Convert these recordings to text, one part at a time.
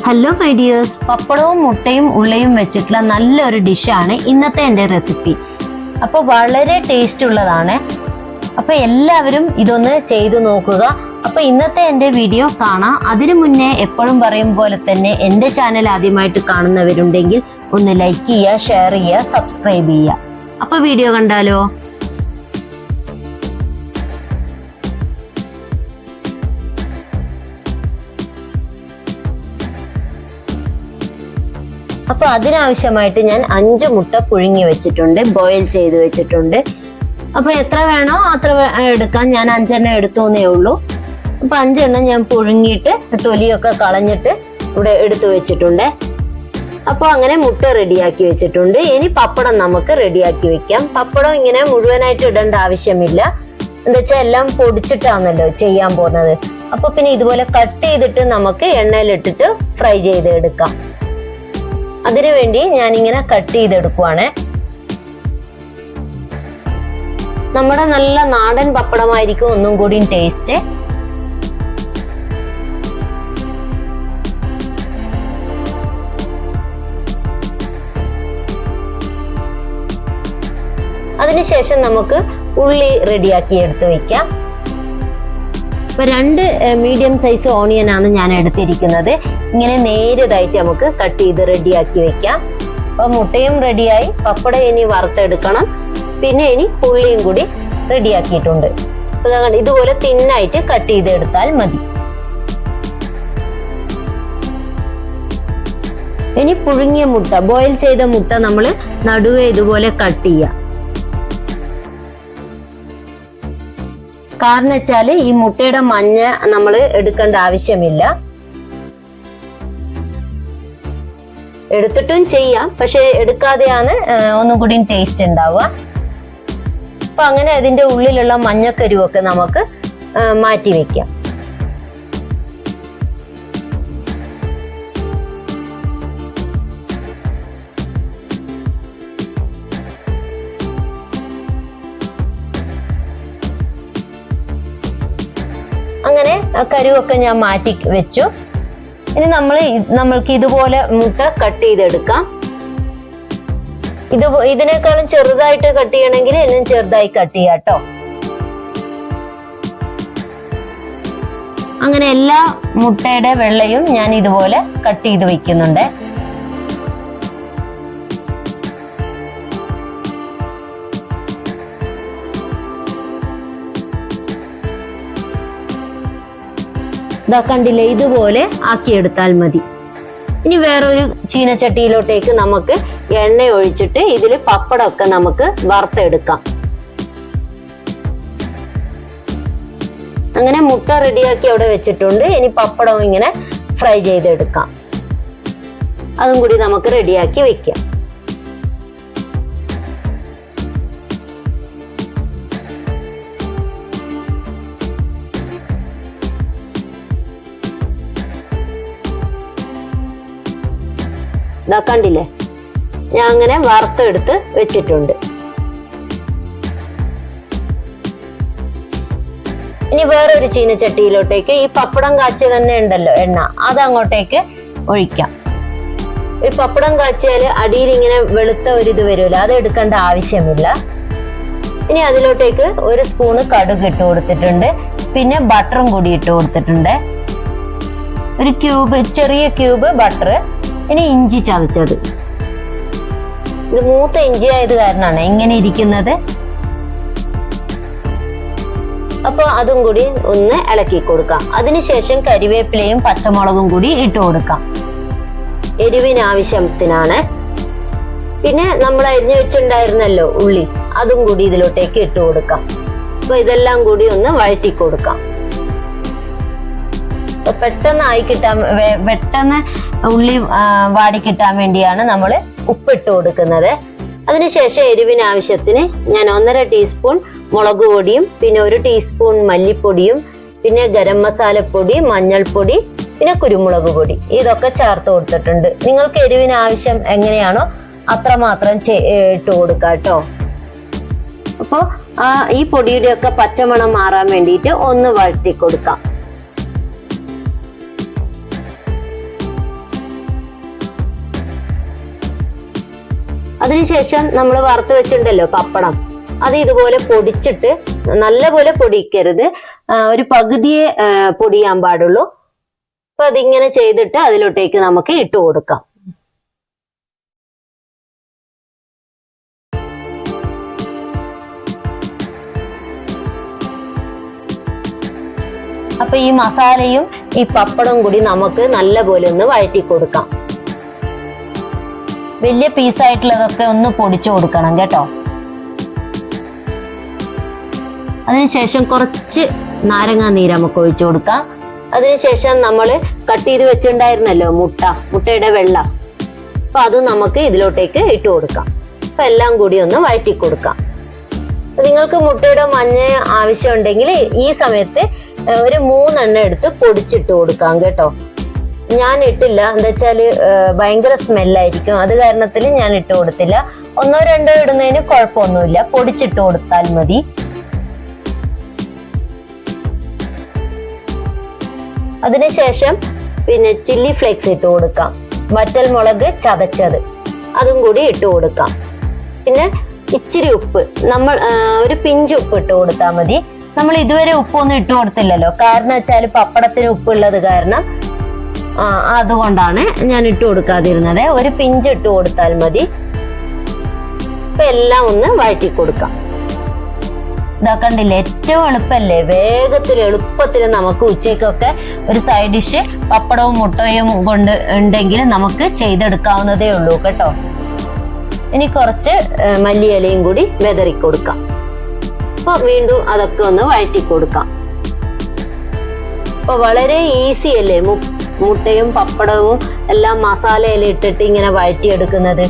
Hello my dears, പപ്പടവും മുട്ടയും ഉള്ളിയും വെച്ചിട്ടുള്ള നല്ലൊരു ഡിഷാണ് ഇന്നത്തെ എൻ്റെ റെസിപ്പി. അപ്പോൾ വളരെ ടേസ്റ്റ് ഉള്ളതാണ്. അപ്പോൾ എല്ലാവരും ഇതൊന്ന് ചെയ്തു നോക്കുക. അപ്പോൾ ഇന്നത്തെ എൻ്റെ വീഡിയോ കാണാം. അതിനു മുന്നേ എപ്പോഴും പറയും പോലെ തന്നെ എൻ്റെ ചാനൽ ആദ്യമായിട്ട് കാണുന്നവരുണ്ടെങ്കിൽ ഒന്ന് ലൈക്ക് ചെയ്യുക, ഷെയർ ചെയ്യുക, സബ്സ്ക്രൈബ് ചെയ്യുക. അപ്പോൾ വീഡിയോ കണ്ടാലോ? അപ്പൊ അതിനാവശ്യമായിട്ട് ഞാൻ 5 മുട്ട പുഴുങ്ങി വെച്ചിട്ടുണ്ട്, ബോയിൽ ചെയ്ത് വെച്ചിട്ടുണ്ട്. അപ്പൊ എത്ര വേണോ അത്ര എടുക്കാൻ, ഞാൻ 5 എണ്ണം എടുത്തോന്നേ ഉള്ളൂ. അപ്പൊ 5 എണ്ണം ഞാൻ പുഴുങ്ങിയിട്ട് തൊലിയൊക്കെ കളഞ്ഞിട്ട് ഇവിടെ എടുത്തു വെച്ചിട്ടുണ്ട്. അപ്പൊ അങ്ങനെ മുട്ട റെഡിയാക്കി വെച്ചിട്ടുണ്ട്. ഇനി പപ്പടം നമുക്ക് റെഡിയാക്കി വെക്കാം. പപ്പടം ഇങ്ങനെ മുഴുവനായിട്ട് ഇടേണ്ട ആവശ്യമില്ല. എന്താ വെച്ചാൽ എല്ലാം പൊടിച്ചിട്ടാണല്ലോ ചെയ്യാൻ പോകുന്നത്. അപ്പൊ പിന്നെ ഇതുപോലെ കട്ട് ചെയ്തിട്ട് നമുക്ക് എണ്ണയിലിട്ടിട്ട് ഫ്രൈ ചെയ്ത് എടുക്കാം. അതിനുവേണ്ടി ഞാനിങ്ങനെ കട്ട് ചെയ്തെടുക്കുവാണ്. നമ്മുടെ നല്ല നാടൻ പപ്പടമായിരിക്കും ഒന്നും കൂടി ടേസ്റ്റ്. അതിനുശേഷം നമുക്ക് ഉള്ളി റെഡിയാക്കി എടുത്ത് വെക്കാം. ഇപ്പൊ 2 മീഡിയം സൈസ് ഓണിയൻ ആണ് ഞാൻ എടുത്തിരിക്കുന്നത്. ഇങ്ങനെ നേരിയതായിട്ട് നമുക്ക് കട്ട് ചെയ്ത് റെഡിയാക്കി വെക്കാം. അപ്പൊ മുട്ടയും റെഡിയായി, പപ്പടം ഇനി വറുത്തെടുക്കണം. പിന്നെ ഇനി ഉള്ളിയും കൂടി റെഡിയാക്കിയിട്ടുണ്ട്. ഇതുപോലെ തിന്നായിട്ട് കട്ട് ചെയ്തെടുത്താൽ മതി. ഇനി പുഴുങ്ങിയ മുട്ട, ബോയിൽ ചെയ്ത മുട്ട നമ്മൾ നടുവേ ഇതുപോലെ കട്ട് ചെയ്യാം. കാരണം വെച്ചാല് ഈ മുട്ടയുടെ മഞ്ഞ നമ്മൾ എടുക്കേണ്ട ആവശ്യമില്ല. എടുത്തിട്ടും ചെയ്യാം, പക്ഷെ എടുക്കാതെയാണ് ഒന്നും കൂടി ടേസ്റ്റ് ഉണ്ടാവുക. അപ്പൊ അങ്ങനെ അതിന്റെ ഉള്ളിലുള്ള മഞ്ഞക്കരുവൊക്കെ നമുക്ക് മാറ്റി വെക്കാം. അങ്ങനെ കരുവൊക്കെ ഞാൻ മാറ്റി വെച്ചു. ഇനി നമ്മൾക്ക് ഇതുപോലെ മുട്ട കട്ട് ചെയ്തെടുക്കാം. ഇതിനേക്കാളും ചെറുതായിട്ട് കട്ട് ചെയ്യണമെങ്കിൽ എല്ലാം ചെറുതായി കട്ട് ചെയ്യാം കേട്ടോ. അങ്ങനെ എല്ലാ മുട്ടയുടെ വെള്ളയും ഞാൻ ഇതുപോലെ കട്ട് ചെയ്ത് വെക്കുന്നുണ്ട്. ഇതാ കണ്ടില്ലേ, ഇതുപോലെ ആക്കിയെടുത്താൽ മതി. ഇനി വേറൊരു ചീനച്ചട്ടിയിലോട്ടേക്ക് നമുക്ക് എണ്ണ ഒഴിച്ചിട്ട് ഇതിൽ പപ്പടമൊക്കെ നമുക്ക് വറുത്തെടുക്കാം. അങ്ങനെ മുട്ട റെഡിയാക്കി അവിടെ വെച്ചിട്ടുണ്ട്. ഇനി പപ്പടം ഇങ്ങനെ ഫ്രൈ ചെയ്തെടുക്കാം. അതും കൂടി നമുക്ക് റെഡിയാക്കി വെക്കാം. ഇതാ കണ്ടില്ലേ, ഞാൻ അങ്ങനെ വറുത്തെടുത്ത് വെച്ചിട്ടുണ്ട്. ഇനി വേറൊരു ചീനച്ചട്ടിയിലോട്ടേക്ക് ഈ പപ്പടം കാച്ചി തന്നെ ഉണ്ടല്ലോ എണ്ണ, അതങ്ങോട്ടേക്ക് ഒഴിക്കാം. ഈ പപ്പടം കാച്ചിയാല് അടിയിൽ ഇങ്ങനെ വെളുത്ത ഒരിത് വരുമല്ലോ, അത് എടുക്കേണ്ട ആവശ്യമില്ല. ഇനി അതിലോട്ടേക്ക് 1 സ്പൂണ് കടുക് ഇട്ട് കൊടുത്തിട്ടുണ്ട്. പിന്നെ ബട്ടറും കൂടി ഇട്ട് കൊടുത്തിട്ടുണ്ട്. ഒരു ചെറിയ ക്യൂബ് ബട്ടർ. ഇനി ഇഞ്ചി ചതച്ചത്. ഇത് മൂത്ത ഇഞ്ചി ആയത് കാരണമാണ് ഇങ്ങനെ ഇരിക്കുന്നത്. അപ്പൊ അതും കൂടി ഒന്ന് ഇളക്കി കൊടുക്കാം. അതിനുശേഷം കരിവേപ്പിലയും പച്ചമുളകും കൂടി ഇട്ട് കൊടുക്കാം. എരിവിന് ആവശ്യത്തിനാണ്. പിന്നെ നമ്മൾ അരിഞ്ഞു വെച്ചിട്ടുണ്ടായിരുന്നല്ലോ ഉള്ളി, അതും കൂടി ഇതിലോട്ടേക്ക് ഇട്ട് കൊടുക്കാം. അപ്പൊ ഇതെല്ലാം കൂടി ഒന്ന് വഴറ്റി കൊടുക്കാം. പെട്ടെന്ന് ഉള്ളി വാടി കിട്ടാൻ വേണ്ടിയാണ് നമ്മൾ ഉപ്പിട്ട് കൊടുക്കുന്നത്. അതിനുശേഷം എരിവിന് ആവശ്യത്തിന് ഞാൻ 1.5 ടീസ്പൂൺ മുളക് പൊടിയും പിന്നെ 1 ടീസ്പൂൺ മല്ലിപ്പൊടിയും പിന്നെ ഗരം മസാലപ്പൊടി, മഞ്ഞൾപ്പൊടി, പിന്നെ കുരുമുളക് പൊടി ഇതൊക്കെ ചേർത്ത് കൊടുത്തിട്ടുണ്ട്. നിങ്ങൾക്ക് എരിവിന് ആവശ്യം എങ്ങനെയാണോ അത്രമാത്രം ഇട്ട് കൊടുക്കാം കേട്ടോ. അപ്പോൾ ഈ പൊടിയുടെ ഒക്കെ പച്ചമണം മാറാൻ വേണ്ടിയിട്ട് ഒന്ന് വഴറ്റി കൊടുക്കാം. അതിനുശേഷം നമ്മൾ വറുത്ത് വെച്ചിട്ടുണ്ടല്ലോ പപ്പടം, അത് ഇതുപോലെ പൊടിച്ചിട്ട്, നല്ലപോലെ പൊടിക്കരുത്, ഒരു പകുതിയെ പൊടിയാൻ പാടുള്ളൂ. അപ്പൊ അതിങ്ങനെ ചെയ്തിട്ട് അതിലോട്ടേക്ക് നമുക്ക് ഇട്ട് കൊടുക്കാം. അപ്പൊ ഈ മസാലയും ഈ പപ്പടവും കൂടി നമുക്ക് നല്ലപോലെ ഒന്ന് വഴറ്റി കൊടുക്കാം. വലിയ പീസായിട്ടുള്ളതൊക്കെ ഒന്ന് പൊടിച്ചു കൊടുക്കണം കേട്ടോ. അതിനുശേഷം കുറച്ച് നാരങ്ങാ നീര് നമുക്ക് ഒഴിച്ചു കൊടുക്കാം. അതിനുശേഷം നമ്മൾ കട്ട് ചെയ്ത് വെച്ചിട്ടുണ്ടായിരുന്നല്ലോ മുട്ടയുടെ വെള്ള, അപ്പൊ അത് നമുക്ക് ഇതിലോട്ടേക്ക് ഇട്ട് കൊടുക്കാം. അപ്പൊ എല്ലാം കൂടി ഒന്ന് വഴറ്റി കൊടുക്കാം. നിങ്ങൾക്ക് മുട്ടയുടെ മഞ്ഞ ആവശ്യമുണ്ടെങ്കിൽ ഈ സമയത്ത് ഒരു 3 എണ്ണം എടുത്ത് പൊടിച്ചിട്ട് കൊടുക്കാം കേട്ടോ. ഞാൻ ഇട്ടില്ല, എന്താ വെച്ചാല് ഭയങ്കര സ്മെല്ലായിരിക്കും, അത് കാരണത്തിൽ ഞാൻ ഇട്ട് കൊടുത്തില്ല. 1 2 ഇടുന്നതിന് കുഴപ്പമൊന്നുമില്ല, പൊടിച്ചിട്ട് കൊടുത്താൽ മതി. അതിനുശേഷം പിന്നെ ചില്ലി ഫ്ലേക്സ് ഇട്ട് കൊടുക്കാം, വറ്റൽ മുളക് ചതച്ചത് അതും കൂടി ഇട്ട് കൊടുക്കാം. പിന്നെ ഇച്ചിരി ഉപ്പ്, നമ്മൾ ഒരു പിഞ്ച് ഉപ്പ് ഇട്ട് കൊടുത്താൽ മതി. നമ്മൾ ഇതുവരെ ഉപ്പൊന്നും ഇട്ട് കൊടുത്തില്ലല്ലോ, കാരണം വെച്ചാൽ പപ്പടത്തിന് ഉപ്പുള്ളത് കാരണം അതുകൊണ്ടാണ് ഞാൻ ഇട്ട് കൊടുക്കാതിരുന്നത്. ഒരു പിഞ്ച് ഇട്ട് കൊടുത്താൽ മതി. ഇപ്പൊ എല്ലാം ഒന്ന് വഴറ്റി കൊടുക്കാം. ഇതാ കണ്ടില്ലേ, ഏറ്റവും എളുപ്പല്ലേ, വേഗത്തിൽ എളുപ്പത്തിൽ നമുക്ക് ഉച്ചയ്ക്കൊക്കെ ഒരു സൈഡ് ഡിഷ് പപ്പടവും മുട്ടയും കൊണ്ട് ഉണ്ടെങ്കിൽ നമുക്ക് ചെയ്തെടുക്കാവുന്നതേ ഉള്ളൂ കേട്ടോ. ഇനി കുറച്ച് മല്ലിയിലയും കൂടി വെതറി കൊടുക്കാം. അപ്പൊ വീണ്ടും അതൊക്കെ ഒന്ന് വഴറ്റി കൊടുക്കാം. അപ്പൊ വളരെ ഈസി അല്ലേ മുട്ടയും പപ്പടവും എല്ലാം മസാലയില ഇട്ടിട്ട് ഇങ്ങനെ വഴറ്റിയെടുക്കുന്നത്.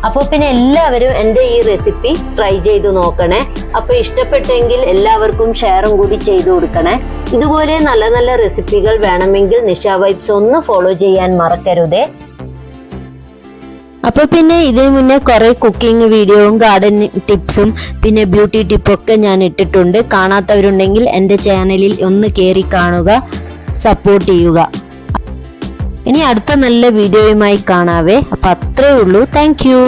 അപ്പൊ പിന്നെ എല്ലാവരും എൻ്റെ ഈ റെസിപ്പി ട്രൈ ചെയ്ത് നോക്കണേ. അപ്പൊ ഇഷ്ടപ്പെട്ടെങ്കിൽ എല്ലാവർക്കും ഷെയറും കൂടി ചെയ്തു കൊടുക്കണേ. ഇതുപോലെ നല്ല നല്ല റെസിപ്പികൾ വേണമെങ്കിൽ നിഷ വൈബ്സ് ഒന്ന് ഫോളോ ചെയ്യാൻ മറക്കരുതേ. അപ്പൊ പിന്നെ ഇതിനു മുന്നേ കുറെ കുക്കിംഗ് വീഡിയോയും ഗാർഡനിങ് ടിപ്സും പിന്നെ ബ്യൂട്ടി ടിപ്പൊക്കെ ഞാൻ ഇട്ടിട്ടുണ്ട്. കാണാത്തവരുണ്ടെങ്കിൽ എൻ്റെ ചാനലിൽ ഒന്ന് കയറി കാണുക, സപ്പോർട്ട് ചെയ്യുക. ഇനി അടുത്ത നല്ല വീഡിയോയുമായി കാണാവേ. അപ്പൊ അത്രേ ഉള്ളൂ. Thank you.